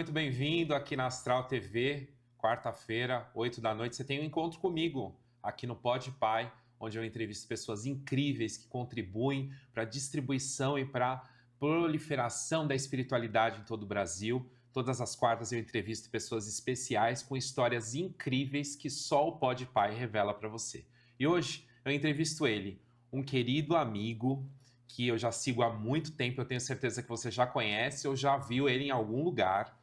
muito bem-vindo aqui na Astral TV. Quarta-feira, 8 da noite, você tem um encontro comigo aqui no Pod Pai, onde eu entrevisto pessoas incríveis que contribuem para a distribuição e para a proliferação da espiritualidade em todo o Brasil. Todas as quartas eu entrevisto pessoas especiais com histórias incríveis que só o Pod Pai revela para você. E hoje eu entrevisto ele, um querido amigo que eu já sigo há muito tempo, eu tenho certeza que você já conhece ou já viu ele em algum lugar,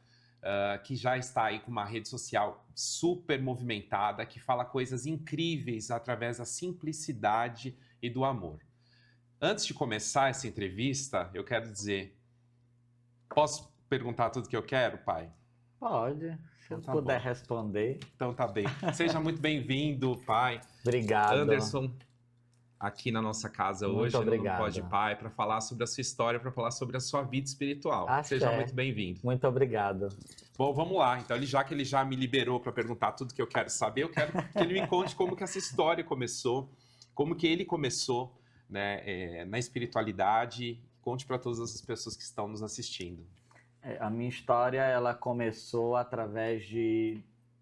que já está aí com uma rede social super movimentada, que fala coisas incríveis através da simplicidade e do amor. Antes de começar essa entrevista, eu quero dizer, posso perguntar tudo que eu quero, pai? Pode, se eu Então tá puder bom. responder. Então tá bem. Seja muito bem-vindo, pai. Obrigado. Anderson, aqui na nossa casa Muito hoje, no Pod obrigado. Pai, para falar sobre a sua história, para falar sobre a sua vida espiritual. Axé. Seja muito bem-vindo. Muito obrigado. Bom, vamos lá. Então, já que ele já me liberou para perguntar tudo que eu quero saber, eu quero que ele me conte como que essa história começou, como que ele começou, né, na espiritualidade. Conte para todas as pessoas que estão nos assistindo. A minha história, ela começou através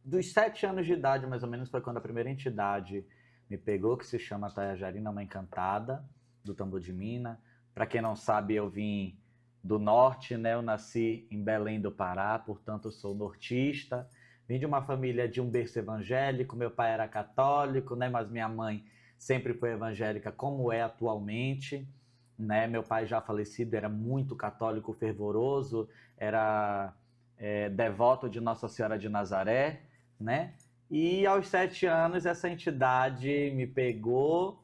dos 7 anos de idade, mais ou menos, foi quando a primeira entidade me pegou, que se chama Tayajarina, uma encantada, do Tambor de Mina. Para quem não sabe, eu vim do norte, né? Eu nasci em Belém do Pará, portanto eu sou nortista. Vim de uma família de um berço evangélico, meu pai era católico, né? Mas minha mãe sempre foi evangélica, como é atualmente, né? Meu pai já falecido era muito católico, fervoroso, era devoto de Nossa Senhora de Nazaré, né? E aos 7 anos essa entidade me pegou,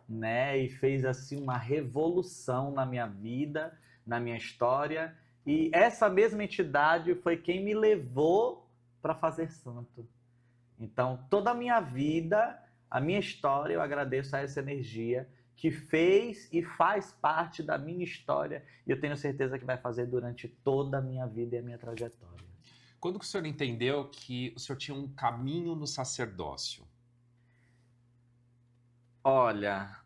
né? E fez assim uma revolução na minha vida, na minha história. E essa mesma entidade foi quem me levou para fazer santo. Então, toda a minha vida, a minha história, eu agradeço a essa energia que fez e faz parte da minha história. E eu tenho certeza que vai fazer durante toda a minha vida e a minha trajetória. Quando que o senhor entendeu que o senhor tinha um caminho no sacerdócio? Olha,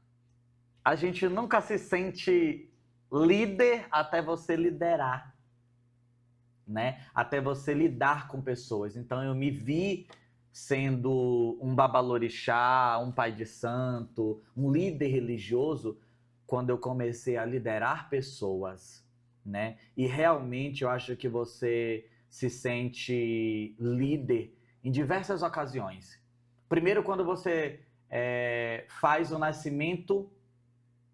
a gente nunca se sente líder até você liderar, né? Até você lidar com pessoas. Então eu me vi sendo um babalorixá, um pai de santo, um líder religioso quando eu comecei a liderar pessoas, né? E realmente eu acho que você se sente líder em diversas ocasiões. Primeiro, quando você faz o nascimento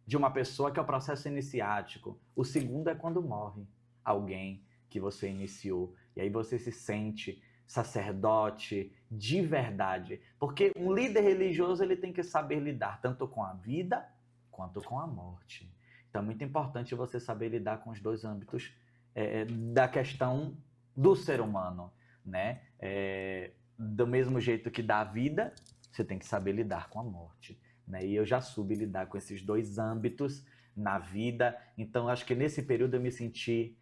de uma pessoa, que é o processo iniciático. O segundo é quando morre alguém que você iniciou. E aí você se sente sacerdote de verdade. Porque um líder religioso ele tem que saber lidar tanto com a vida quanto com a morte. Então é muito importante você saber lidar com os dois âmbitos da questão do ser humano, né? Do mesmo jeito que dá a vida, você tem que saber lidar com a morte, né? E eu já soube lidar com esses dois âmbitos na vida. Então acho que nesse período eu me senti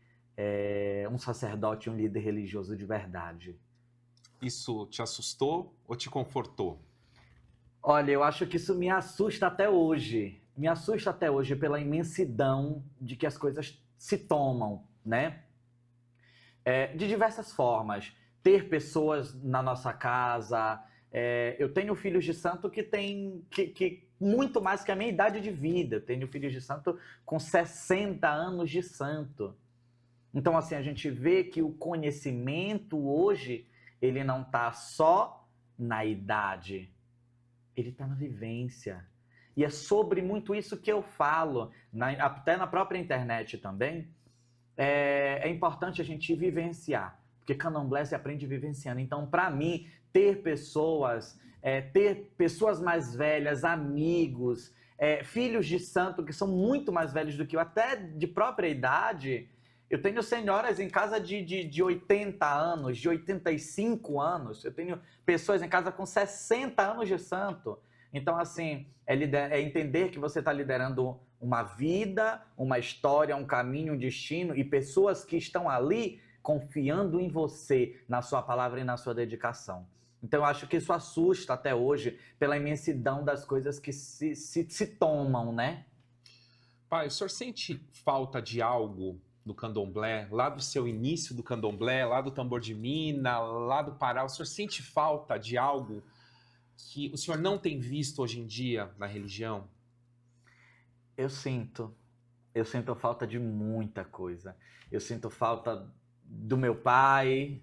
um sacerdote, um líder religioso de verdade. Isso te assustou ou te confortou? Olha, eu acho que isso me assusta até hoje. Me assusta até hoje pela imensidão de que as coisas se tomam, né? De diversas formas. Ter pessoas na nossa casa. Eu tenho filhos de santo que têm muito mais que a minha idade de vida. Eu tenho filhos de santo com 60 anos de santo. Então, assim, a gente vê que o conhecimento hoje, ele não está só na idade, ele está na vivência. E é sobre muito isso que eu falo, até na própria internet também. É importante a gente vivenciar, porque candomblé se aprende vivenciando. Então, para mim, ter pessoas mais velhas, amigos, filhos de santo que são muito mais velhos do que eu, até de própria idade. Eu tenho senhoras em casa de 80 anos, de 85 anos. Eu tenho pessoas em casa com 60 anos de santo. Então, assim, é entender que você está liderando uma vida, uma história, um caminho, um destino e pessoas que estão ali confiando em você, na sua palavra e na sua dedicação. Então, eu acho que isso assusta até hoje pela imensidão das coisas que se tomam, né? Pai, o senhor sente falta de algo do candomblé, lá do seu início do candomblé, lá do tambor de mina, lá do Pará, o senhor sente falta de algo que o senhor não tem visto hoje em dia na religião? Eu sinto. Eu sinto falta de muita coisa. Eu sinto falta do meu pai,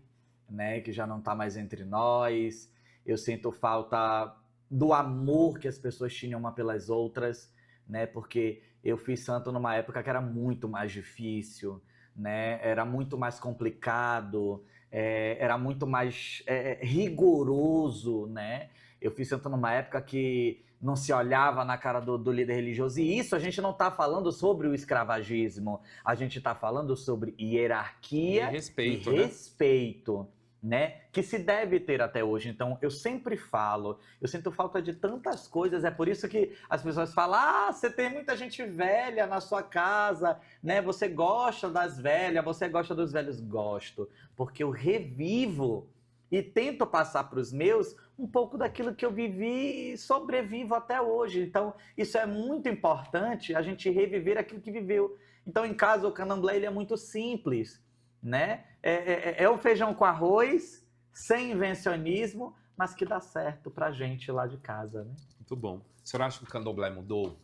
né, que já não está mais entre nós. Eu sinto falta do amor que as pessoas tinham uma pelas outras, né, porque eu fiz santo numa época que era muito mais difícil, né, era muito mais complicado, era muito mais rigoroso, né. Eu fiz santo numa época que não se olhava na cara do líder religioso. E isso a gente não está falando sobre o escravagismo, a gente está falando sobre hierarquia e respeito, né? Que se deve ter até hoje. Então, eu sempre falo, eu sinto falta de tantas coisas, é por isso que as pessoas falam, ah, você tem muita gente velha na sua casa, né? Você gosta das velhas, você gosta dos velhos. Gosto, porque eu revivo e tento passar para os meus um pouco daquilo que eu vivi e sobrevivo até hoje. Então, isso é muito importante, a gente reviver aquilo que viveu. Então, em casa, o candomblé ele é muito simples, né? É o feijão com arroz, sem invencionismo, mas que dá certo pra gente lá de casa, né? Muito bom. O senhor acha que o candomblé mudou?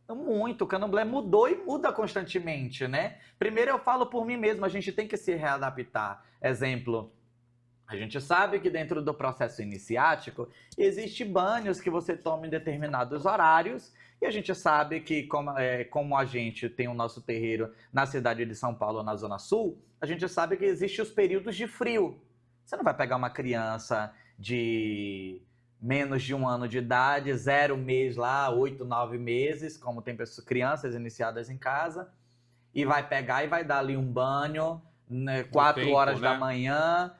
Muito, o candomblé mudou e muda constantemente, né? Primeiro eu falo por mim mesmo, a gente tem que se readaptar. Exemplo, a gente sabe que dentro do processo iniciático existe banhos que você toma em determinados horários e a gente sabe que como a gente tem o nosso terreiro na cidade de São Paulo, na Zona Sul, a gente sabe que existem os períodos de frio. Você não vai pegar uma criança de menos de 1 ano de idade, 0 mês lá, 8, 9 meses, como tem crianças iniciadas em casa, e vai pegar e vai dar ali um banho, né, 4 horas da manhã,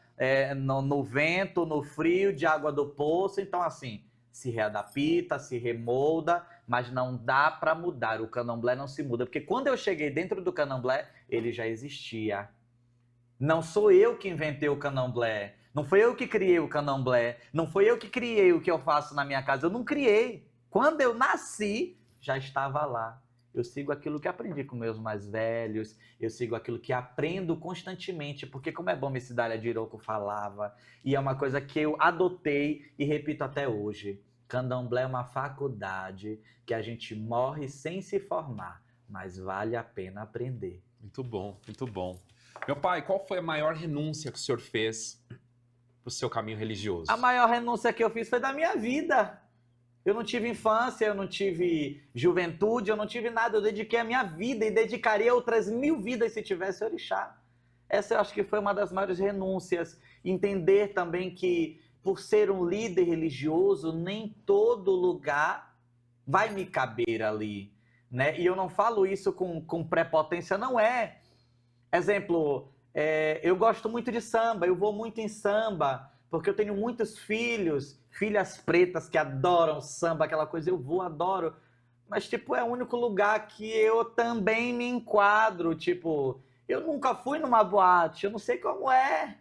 no vento, no frio, de água do poço. Então, assim, se readapta, se remolda, mas não dá para mudar. O candomblé não se muda, porque quando eu cheguei dentro do candomblé, ele já existia. Não sou eu que inventei o candomblé, não foi eu que criei o candomblé, não foi eu que criei o que eu faço na minha casa, eu não criei. Quando eu nasci, já estava lá. Eu sigo aquilo que aprendi com meus mais velhos, eu sigo aquilo que aprendo constantemente, porque como é bom Messidália de Iroko falava, e é uma coisa que eu adotei e repito até hoje. Candomblé é uma faculdade que a gente morre sem se formar, mas vale a pena aprender. Muito bom, muito bom. Meu pai, qual foi a maior renúncia que o senhor fez para o seu caminho religioso? A maior renúncia que eu fiz foi da minha vida. Eu não tive infância, eu não tive juventude, eu não tive nada. Eu dediquei a minha vida e dedicaria outras 1000 vidas se tivesse orixá. Essa eu acho que foi uma das maiores renúncias. Entender também que, por ser um líder religioso, nem todo lugar vai me caber ali, né? E eu não falo isso com prepotência, não é. Exemplo, eu gosto muito de samba, eu vou muito em samba, porque eu tenho muitos filhos, filhas pretas que adoram samba, aquela coisa, eu vou, adoro. Mas, tipo, é o único lugar que eu também me enquadro, tipo, eu nunca fui numa boate, eu não sei como é.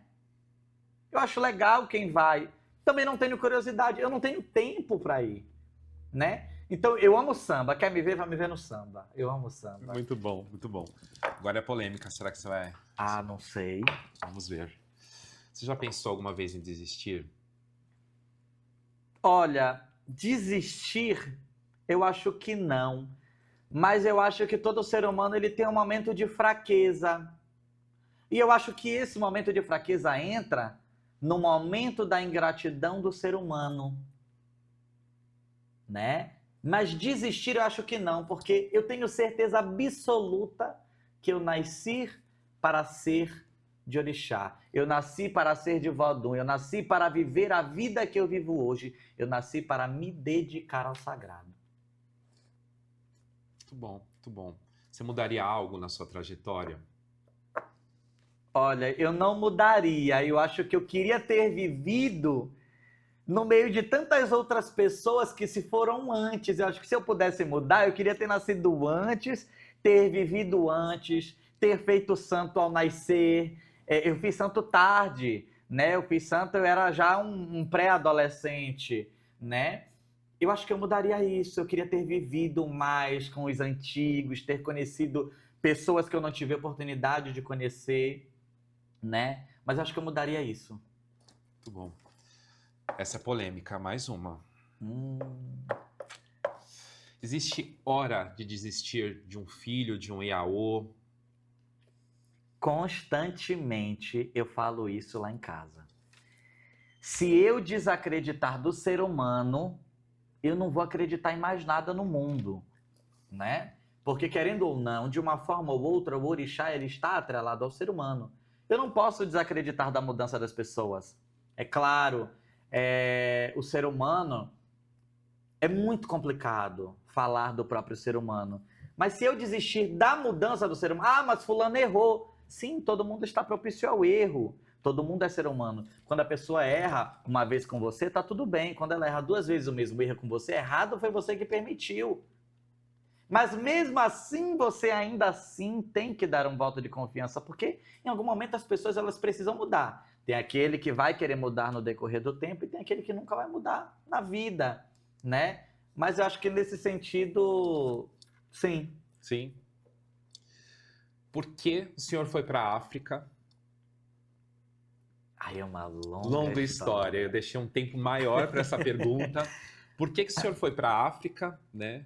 Eu acho legal quem vai. Também não tenho curiosidade, eu não tenho tempo para ir, né? Então, eu amo samba. Quer me ver? Vai me ver no samba. Eu amo samba. Muito bom, muito bom. Agora é polêmica. Será que você vai... Ah, não sei. Vamos ver. Você já pensou alguma vez em desistir? Olha, desistir, eu acho que não. Mas eu acho que todo ser humano ele tem um momento de fraqueza. E eu acho que esse momento de fraqueza entra no momento da ingratidão do ser humano, né? Mas desistir eu acho que não, porque eu tenho certeza absoluta que eu nasci para ser de orixá. Eu nasci para ser de Vodun. Eu nasci para viver a vida que eu vivo hoje. Eu nasci para me dedicar ao sagrado. Muito bom, muito bom. Você mudaria algo na sua trajetória? Olha, eu não mudaria. Eu acho que eu queria ter vivido no meio de tantas outras pessoas que se foram antes. Eu acho que se eu pudesse mudar, eu queria ter nascido antes, ter vivido antes, ter feito santo ao nascer. Eu fiz santo tarde, né? Eu fiz santo, eu era já um pré-adolescente, né? Eu acho que eu mudaria isso. Eu queria ter vivido mais com os antigos, ter conhecido pessoas que eu não tive a oportunidade de conhecer, né? Mas acho que eu mudaria isso. Muito bom. Essa é polêmica, mais uma. Existe hora de desistir de um filho, de um IAO? Constantemente eu falo isso lá em casa. Se eu desacreditar do ser humano, eu não vou acreditar em mais nada no mundo, né? Porque, querendo ou não, de uma forma ou outra, o orixá ele está atrelado ao ser humano. Eu não posso desacreditar da mudança das pessoas. É claro, o ser humano é muito complicado falar do próprio ser humano. Mas se eu desistir da mudança do ser humano, mas fulano errou. Sim, todo mundo está propício ao erro. Todo mundo é ser humano. Quando a pessoa erra uma vez com você, tá tudo bem. Quando ela erra duas vezes o mesmo erro com você, errado foi você que permitiu. Mas mesmo assim, você ainda assim tem que dar um voto de confiança, porque em algum momento as pessoas elas precisam mudar. Tem aquele que vai querer mudar no decorrer do tempo e tem aquele que nunca vai mudar na vida, né? Mas eu acho que nesse sentido, sim. Sim. Por que o senhor foi para a África? Ai, é uma Longa história. Eu deixei um tempo maior para essa pergunta. Por que o senhor foi para a África, né?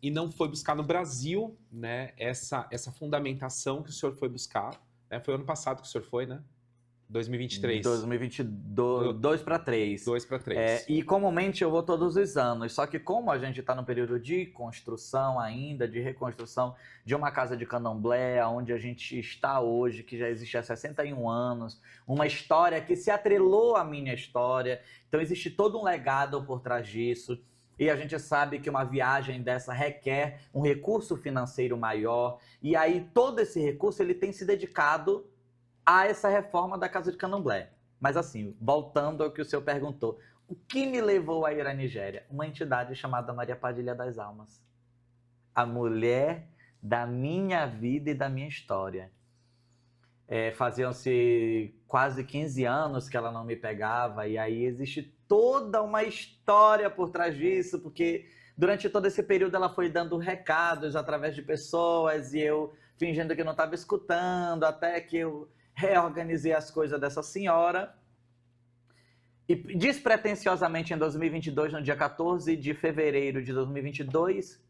E não foi buscar no Brasil, né? Essa fundamentação que o senhor foi buscar, né? Foi ano passado que o senhor foi, né? 2023. 2022 para 3. 2 para 3. E comumente eu vou todos os anos, só que como a gente está no período de construção ainda, de reconstrução de uma casa de candomblé, onde a gente está hoje, que já existe há 61 anos, uma história que se atrelou à minha história, então existe todo um legado por trás disso, e a gente sabe que uma viagem dessa requer um recurso financeiro maior, e aí todo esse recurso ele tem se dedicado a essa reforma da Casa de Candomblé. Mas assim, voltando ao que o senhor perguntou, o que me levou a ir à Nigéria? Uma entidade chamada Maria Padilha das Almas. A mulher da minha vida e da minha história. Faziam-se quase 15 anos que ela não me pegava, e aí existe toda uma história por trás disso, porque durante todo esse período ela foi dando recados através de pessoas, e eu fingindo que não estava escutando, até que eu reorganizei as coisas dessa senhora. E despretensiosamente em 2022, no dia 14 de fevereiro de 2022,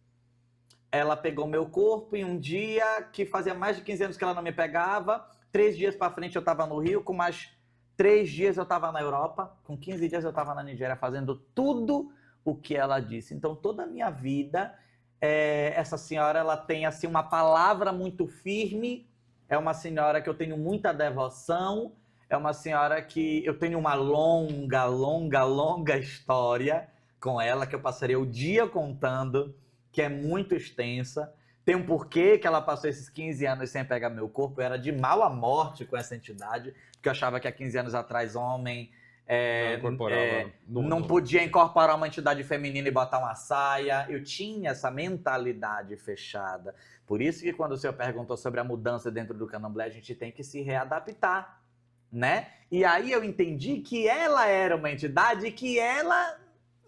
ela pegou meu corpo em um dia que fazia mais de 15 anos que ela não me pegava. 3 dias para frente eu estava no Rio, com mais 3 dias eu estava na Europa, com 15 dias eu estava na Nigéria fazendo tudo o que ela disse. Então toda a minha vida, essa senhora ela tem assim uma palavra muito firme. É uma senhora que eu tenho muita devoção, é uma senhora que eu tenho uma longa história com ela, que eu passaria o dia contando, que é muito extensa. Tem um porquê que ela passou esses 15 anos sem pegar meu corpo, eu era de mal à morte com essa entidade, porque eu achava que há 15 anos atrás homem não podia incorporar uma entidade feminina e botar uma saia. Eu tinha essa mentalidade fechada. Por isso que quando o senhor perguntou sobre a mudança dentro do candomblé, a gente tem que se readaptar, né? E aí eu entendi que ela era uma entidade que ela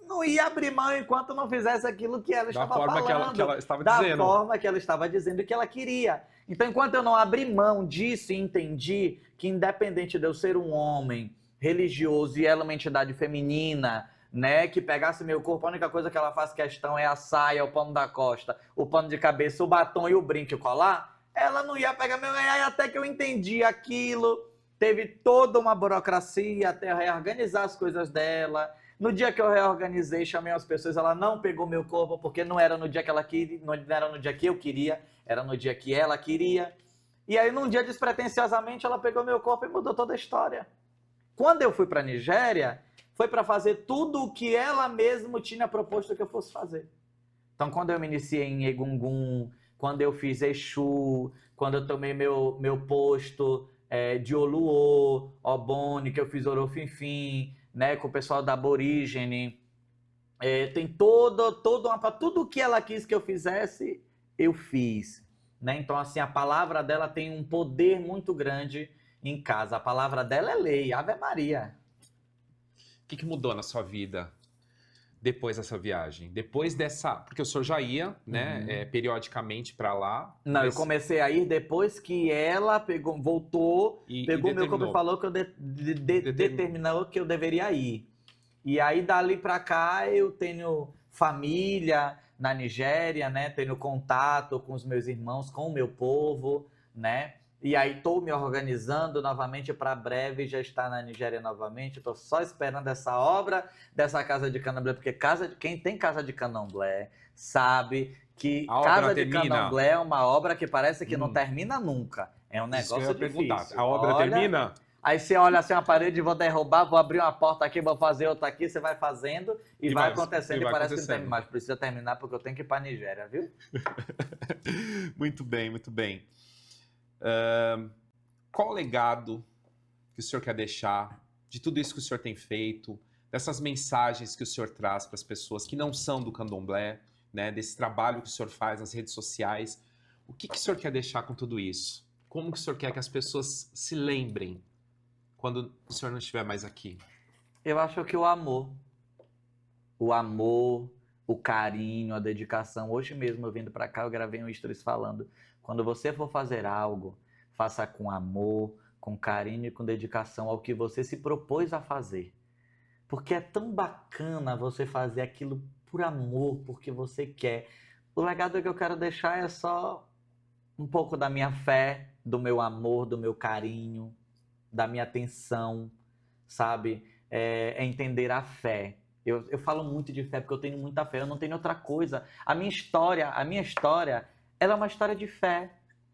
não ia abrir mão enquanto não fizesse aquilo que ela estava falando. Que ela estava da dizendo. forma que ela estava dizendo que ela queria. Então, enquanto eu não abri mão disso e entendi que independente de eu ser um homem religioso e ela uma entidade feminina, né, que pegasse meu corpo, a única coisa que ela faz questão é a saia, o pano da costa, o pano de cabeça, o batom e o brinco e o colar, ela não ia pegar meu... Aí até que eu entendi aquilo, teve toda uma burocracia até reorganizar as coisas dela. No dia que eu reorganizei, chamei as pessoas, ela não pegou meu corpo, porque não era no dia que ela queria, não era no dia que eu queria, era no dia que ela queria. E aí, num dia despretensiosamente, ela pegou meu corpo e mudou toda a história. Quando eu fui para a Nigéria, foi para fazer tudo o que ela mesma tinha proposto que eu fosse fazer. Então, quando eu me iniciei em Egungun, quando eu fiz Exu, quando eu tomei meu posto de Oluô, Obone, que eu fiz Orofinfim, né, com o pessoal da Aborígene, tem tudo o que ela quis que eu fizesse, eu fiz. Né? Então, assim, a palavra dela tem um poder muito grande em casa. A palavra dela é lei, Ave Maria. O que mudou na sua vida depois dessa viagem? Depois dessa... Porque o senhor já ia, né, periodicamente para lá. Não, eu mas- comecei a ir depois que ela pegou, voltou, E pegou meu corpo e determinou. falou que eu determinou que eu deveria ir. E aí, dali pra cá, eu tenho família na Nigéria, né? Tenho contato com os meus irmãos, com o meu povo, né? E aí, estou me organizando novamente para breve já estar na Nigéria novamente. Estou só esperando essa obra dessa Casa de Candomblé, porque quem tem Casa de Candomblé sabe que A obra Casa de termina? Candomblé é uma obra que parece que não Hum, termina nunca. É um isso que eu negócio ia perguntar. difícil. A obra Olha, termina? aí você olha assim uma parede, vou derrubar, vou abrir uma porta aqui, vou fazer outra aqui, você vai fazendo e vai acontecendo e vai parece que não termina acontecendo. mais. Precisa terminar porque eu tenho que ir para a Nigéria, viu? Muito bem, muito bem. Qual o legado que o senhor quer deixar de tudo isso que o senhor tem feito, dessas mensagens que o senhor traz para as pessoas que não são do candomblé, né, desse trabalho que o senhor faz nas redes sociais? O que o senhor quer deixar com tudo isso? Como que o senhor quer que as pessoas se lembrem quando o senhor não estiver mais aqui? Eu acho que o amor, o carinho, a dedicação. Hoje mesmo eu vindo para cá, eu gravei um stories falando: quando você for fazer algo, faça com amor, com carinho e com dedicação ao que você se propôs a fazer. Porque é tão bacana você fazer aquilo por amor, porque você quer. O legado que eu quero deixar é só um pouco da minha fé, do meu amor, do meu carinho, da minha atenção, sabe? É entender a fé. Eu falo muito de fé porque eu tenho muita fé, eu não tenho outra coisa. A minha história, ela é uma história de fé.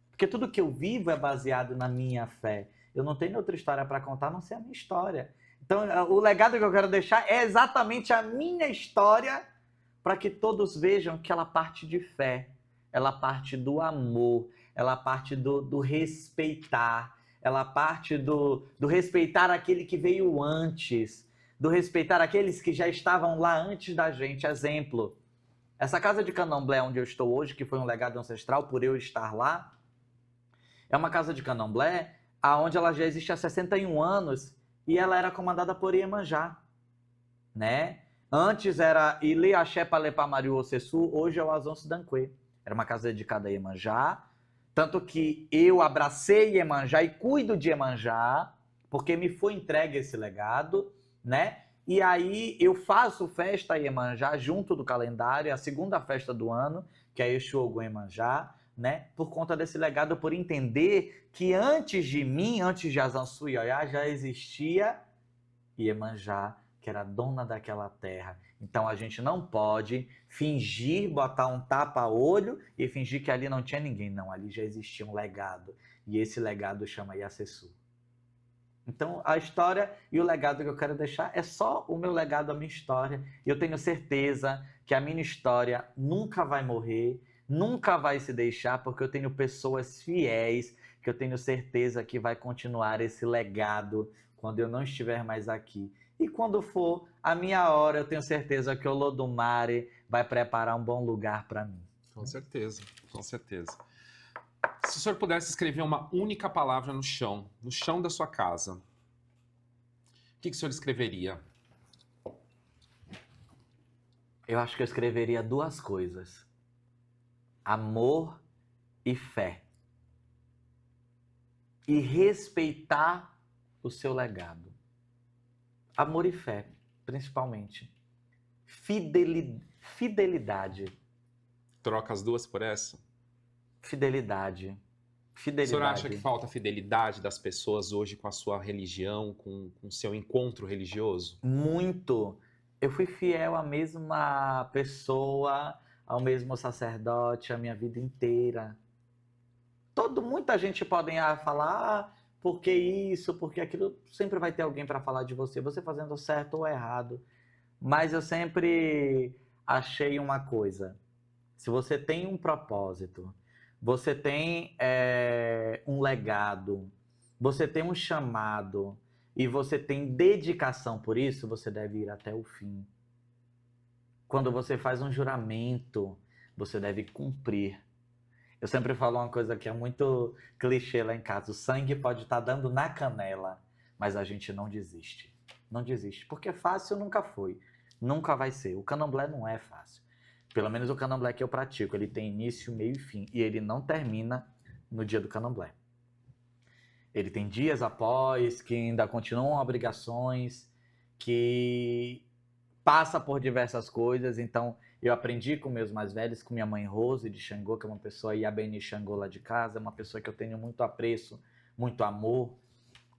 Porque tudo que eu vivo é baseado na minha fé. Eu não tenho outra história para contar a não ser a minha história. Então, o legado que eu quero deixar é exatamente a minha história para que todos vejam que ela parte de fé, ela parte do amor, ela parte do respeitar, ela parte do respeitar aquele que veio antes, do respeitar aqueles que já estavam lá antes da gente. Exemplo, essa casa de candomblé onde eu estou hoje, que foi um legado ancestral por eu estar lá, é uma casa de candomblé aonde ela já existe há 61 anos e ela era comandada por Iemanjá, né? Antes era Ile Axé Palepá Mariu Ocessu, hoje é o Azonso Danquê. Era uma casa dedicada a Iemanjá, tanto que eu abracei Iemanjá e cuido de Iemanjá, porque me foi entregue esse legado, né? E aí eu faço festa a Iemanjá junto do calendário, é a segunda festa do ano, que é Exu Ogum Iemanjá, né? Por conta desse legado, por entender que antes de mim, antes de Azansu e Oiá, já existia Iemanjá, que era dona daquela terra. Então a gente não pode fingir, botar um tapa-olho e fingir que ali não tinha ninguém. Não, ali já existia um legado. E esse legado chama Iacessu. Então a história e o legado que eu quero deixar é só o meu legado, a minha história. E eu tenho certeza que a minha história nunca vai morrer, nunca vai se deixar, porque eu tenho pessoas fiéis que eu tenho certeza que vai continuar esse legado quando eu não estiver mais aqui. E quando for a minha hora, eu tenho certeza que o Lodumare vai preparar um bom lugar para mim. Com certeza, com certeza. Se o senhor pudesse escrever uma única palavra no chão da sua casa, o que o senhor escreveria? Eu acho que eu escreveria duas coisas: amor e fé. E respeitar o seu legado. Amor e fé, principalmente. Fidelidade. Troca as duas por essa? Fidelidade. O senhor acha que Fidelidade. falta fidelidade das pessoas hoje com a sua religião, com o seu encontro religioso? Muito. Eu fui fiel à mesma pessoa, ao mesmo sacerdote a minha vida inteira. Muita gente pode falar, por que isso, por que aquilo. Sempre vai ter alguém para falar de você fazendo certo ou errado. Mas eu sempre achei uma coisa: se você tem um propósito, você tem um legado, você tem um chamado e você tem dedicação por isso, você deve ir até o fim. Quando você faz um juramento, você deve cumprir. Eu sempre falo uma coisa que é muito clichê lá em casa: o sangue pode estar dando na canela, mas a gente não desiste. Não desiste, porque fácil nunca foi. Nunca vai ser. O candomblé não é fácil. Pelo menos o candomblé que eu pratico, ele tem início, meio e fim. E ele não termina no dia do candomblé. Ele tem dias após, que ainda continuam obrigações, que passa por diversas coisas. Então, eu aprendi com meus mais velhos, com minha mãe Rose de Xangô, que é uma pessoa, Iabeni Xangô lá de casa, é uma pessoa que eu tenho muito apreço, muito amor.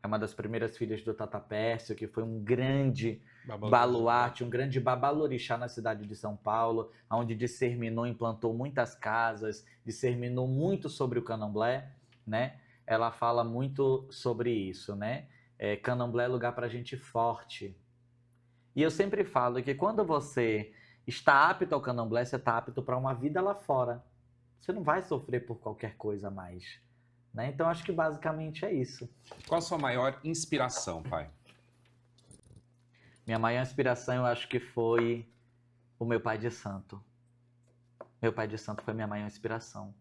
É uma das primeiras filhas do Tata Pércio, que foi um grande baluarte, um grande babalorixá na cidade de São Paulo, onde discerminou, implantou muitas casas, discerminou muito sobre o candomblé, né? Ela fala muito sobre isso, né? Candomblé é lugar para gente forte. E eu sempre falo que quando você está apto ao candomblé, você está apto para uma vida lá fora. Você não vai sofrer por qualquer coisa mais. Né? Então, acho que basicamente é isso. Qual a sua maior inspiração, pai? Minha maior inspiração, eu acho que foi o meu pai de santo. Meu pai de santo foi minha maior inspiração.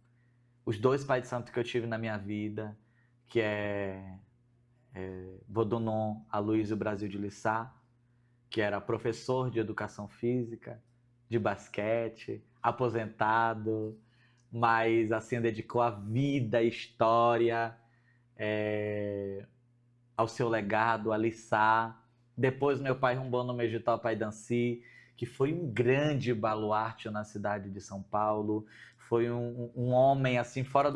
Os 2 pais de santo que eu tive na minha vida, que é Vodunnon Aloysio Brasil de Lissá, que era professor de educação física, de basquete, aposentado, mas assim dedicou a vida, a história, ao seu legado, a Lissá. Depois meu pai rumbou no Megital Pai Danci, que foi um grande baluarte na cidade de São Paulo. Foi um homem assim fora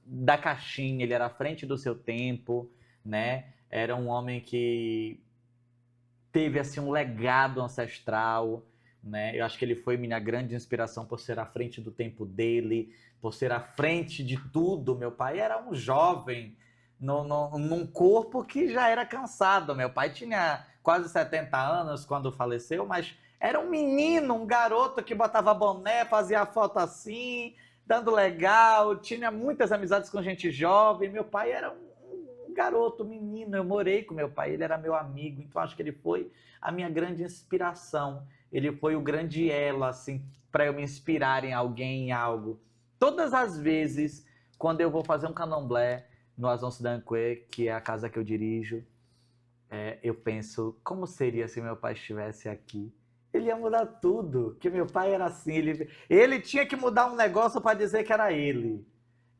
da caixinha, ele era à frente do seu tempo, né? Era um homem que teve assim um legado ancestral, né? Eu acho que ele foi minha grande inspiração por ser à frente do tempo dele, por ser à frente de tudo. Meu pai era um jovem num corpo que já era cansado. Meu pai tinha quase 70 anos quando faleceu, mas era um menino, um garoto que botava boné, fazia foto assim, dando legal, tinha muitas amizades com gente jovem. Meu pai era um garoto, um menino, eu morei com meu pai, ele era meu amigo, então acho que ele foi a minha grande inspiração. Ele foi o grande elo, assim, para eu me inspirar em alguém, em algo. Todas as vezes, quando eu vou fazer um candomblé no Azonço Danquê, que é a casa que eu dirijo, eu penso, como seria se meu pai estivesse aqui? Ele ia mudar tudo, que meu pai era assim, ele tinha que mudar um negócio para dizer que era ele.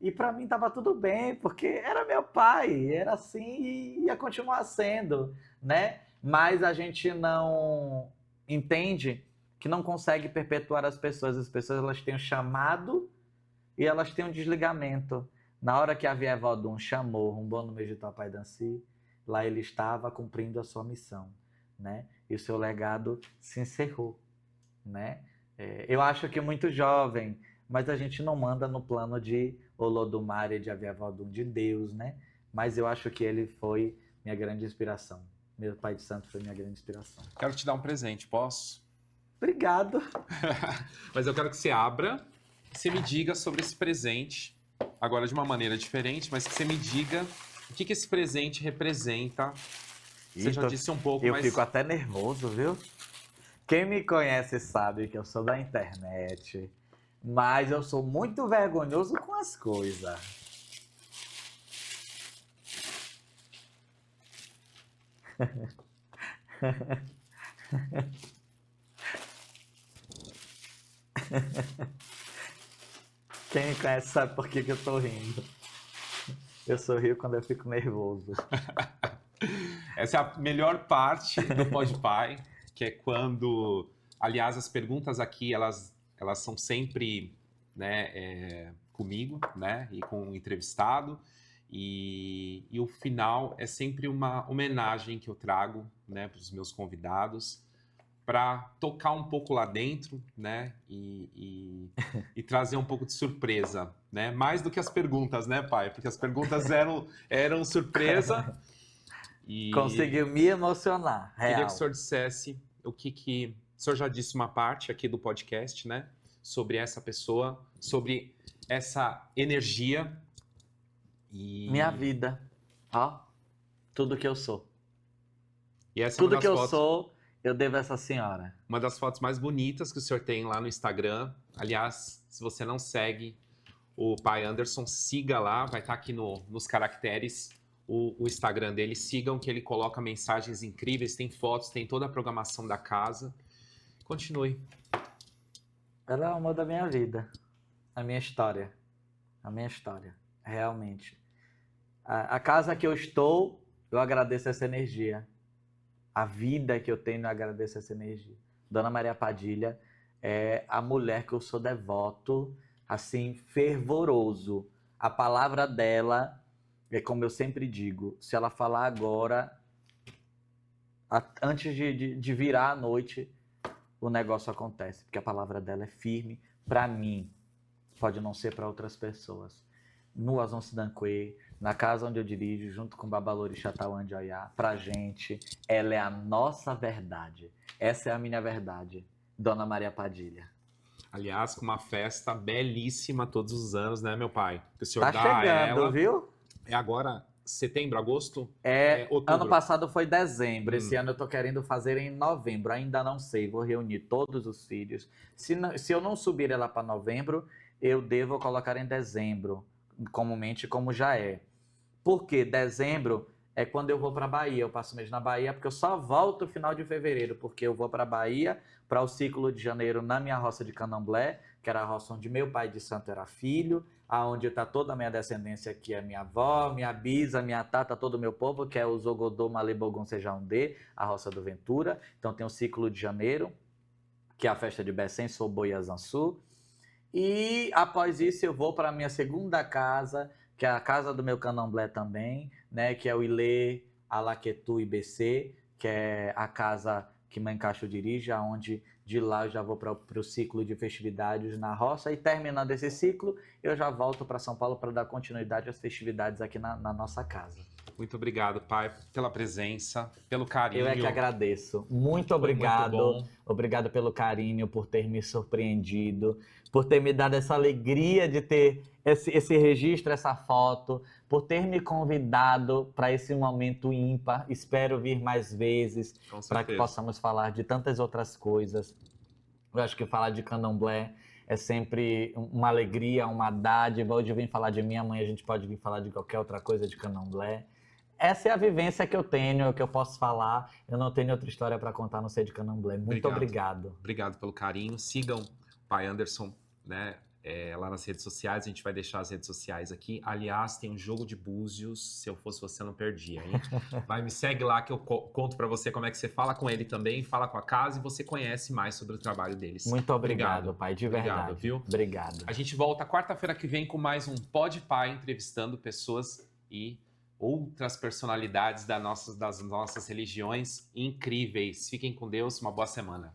E para mim tava tudo bem, porque era meu pai, era assim e ia continuar sendo, né? Mas a gente não entende que não consegue perpetuar as pessoas elas têm um chamado e elas têm um desligamento. Na hora que a Vié Vodun chamou Rumbão no Megital Pai Danci, lá ele estava cumprindo a sua missão, né? E o seu legado se encerrou, né? Eu acho que muito jovem, mas a gente não manda no plano de Olodumare, de Avié Vodun, de Deus, né? Mas eu acho que ele foi minha grande inspiração. Meu pai de santo foi minha grande inspiração. Quero te dar um presente, posso? Obrigado. Mas eu quero que você abra, que você me diga sobre esse presente, agora de uma maneira diferente, mas que você me diga o que esse presente representa. Você já disse um pouco, mas... Eu fico até nervoso, viu? Quem me conhece sabe que eu sou da internet, mas eu sou muito vergonhoso com as coisas. Quem me conhece sabe por que eu tô rindo. Eu sorrio quando eu fico nervoso. Essa é a melhor parte do Podpai, que é quando... Aliás, as perguntas aqui, elas são sempre, né, comigo, né, e com o entrevistado. E o final é sempre uma homenagem que eu trago, né, para os meus convidados, para tocar um pouco lá dentro, né, e trazer um pouco de surpresa, né, mais do que as perguntas, né, pai? Porque as perguntas eram surpresa. E conseguiu me emocionar, real. Queria que o senhor dissesse o que o senhor já disse uma parte aqui do podcast, né, sobre essa pessoa, sobre essa energia. Minha vida, ó, tudo que eu sou. E essa tudo é uma das que eu fotos, sou, eu devo a essa senhora. Uma das fotos mais bonitas que o senhor tem lá no Instagram. Aliás, se você não segue o pai Anderson, siga lá, vai estar aqui nos caracteres o Instagram dele. Sigam que ele coloca mensagens incríveis, tem fotos, tem toda a programação da casa. Continue. Ela é o amor da minha vida. A minha história. Realmente. A casa que eu estou, eu agradeço essa energia. A vida que eu tenho, eu agradeço essa energia. Dona Maria Padilha é a mulher que eu sou devoto, assim, fervoroso. A palavra dela é como eu sempre digo, se ela falar agora, antes de virar a noite, o negócio acontece, porque a palavra dela é firme para mim, pode não ser para outras pessoas. No Azon Sidanquê, na casa onde eu dirijo, junto com Babalorixá Tauandiaiá, pra gente, ela é a nossa verdade. Essa é a minha verdade, Dona Maria Padilha. Aliás, com uma festa belíssima todos os anos, né, meu pai? Que o senhor Tá dá a chegando, ela. viu? É agora setembro, agosto? Ano Outubro. passado foi dezembro, esse ano eu tô querendo fazer em novembro, ainda não sei, vou reunir todos os filhos. Se eu não subir ela para novembro, eu devo colocar em dezembro, comumente como já é. Porque dezembro é quando eu vou para Bahia, eu passo o mês na Bahia, porque eu só volto no final de fevereiro, porque eu vou para Bahia, para o ciclo de janeiro na minha roça de Candomblé, que era a roça onde meu pai de santo era filho, aonde está toda a minha descendência, que é minha avó, minha bisa, minha tata, todo o meu povo, que é o Zogodô Malebogon Sejaundê, a roça do Ventura. Então tem o ciclo de janeiro, que é a festa de Bessem, Soboi e Azansu. E após isso eu vou para a minha segunda casa, que é a casa do meu candomblé também, né, que é o Ilê Alaquetu IBC, que é a casa que Mãe Cacho dirige, aonde de lá eu já vou para o ciclo de festividades na roça, e terminando esse ciclo, eu já volto para São Paulo para dar continuidade às festividades aqui na nossa casa. Muito obrigado, pai, pela presença, pelo carinho. Eu é que agradeço. Muito obrigado. Muito bom. Obrigado pelo carinho, por ter me surpreendido, por ter me dado essa alegria de ter esse registro, essa foto, por ter me convidado para esse momento ímpar. Espero vir mais vezes para que possamos falar de tantas outras coisas. Eu acho que falar de candomblé é sempre uma alegria, uma dádiva. Hoje eu vim falar de minha mãe, a gente pode vir falar de qualquer outra coisa de candomblé. Essa é a vivência que eu tenho, que eu posso falar. Eu não tenho outra história para contar, não sei de candomblé. Muito obrigado. Obrigado pelo carinho. Sigam o pai Anderson, né? Lá nas redes sociais, a gente vai deixar as redes sociais aqui. Aliás, tem um jogo de búzios, se eu fosse você, não perdia, hein? Vai, me segue lá que eu conto para você como é que você fala com ele também, fala com a casa e você conhece mais sobre o trabalho deles. Muito obrigado, pai, de verdade. Obrigado, viu? Obrigado. A gente volta quarta-feira que vem com mais um Pod Pai, entrevistando pessoas e outras personalidades das nossas religiões incríveis. Fiquem com Deus, uma boa semana.